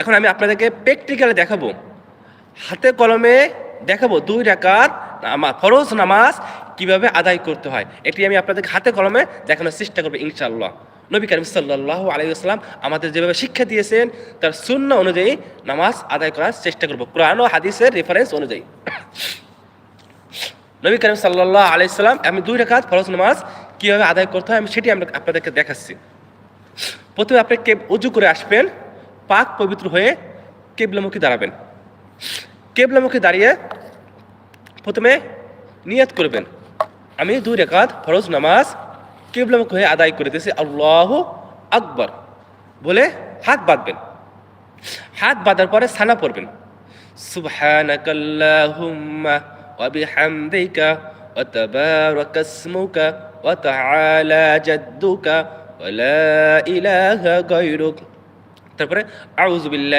এখন আমি আপনাদেরকে প্র্যাকটিক্যালি দেখাবো, হাতে কলমে দেখাবো 2 রাকাত ফরজ নামাজ কিভাবে আদায় করতে হয়। এটি আমি আপনাদেরকে হাতে কলমে দেখানোর চেষ্টা করবো ইনশাআল্লাহ। নবী করিম সাল্লাল্লাহু আলাইহি ওয়াসাল্লাম আমাদের যেভাবে শিক্ষা দিয়েছেন তার সুন্নাহ অনুযায়ী নামাজ আদায় করার চেষ্টা করব, কোরআন ও হাদিসের রেফারেন্স অনুযায়ী। নবী করিম সাল্লাল্লাহু আলাইহি সাল্লাম আমি 2 রাকাত ফরজ নামাজ কিভাবে আদায় করতে হয় আমি সেটি আপনাদেরকে দেখাচ্ছি। প্রথমে আপনি ওযু করে আসবেন, পাক পবিত্র হয়ে কিবলামুখী দাঁড়াবেন। কিবলামুখী দাঁড়িয়ে প্রথমে নিয়ত করবেন, আমি 2 রাকাত ফরজ নামাজ কিবলামুখী হয়ে আদায় করে দিয়েছি, আল্লাহু আকবার বলে হাত বাঁধবেন। হাত বাঁধার পরে সানা পড়বেন, সুবহানাকাল্লাহুম্মা ওয়া বিহামদিকা ওয়া তাবারাকা ইসমুকা ওয়া তাআলা জাদ্দুকা ওয়া লা ইলাহা গায়রুক। তারপরে আউযু বিল্লাহি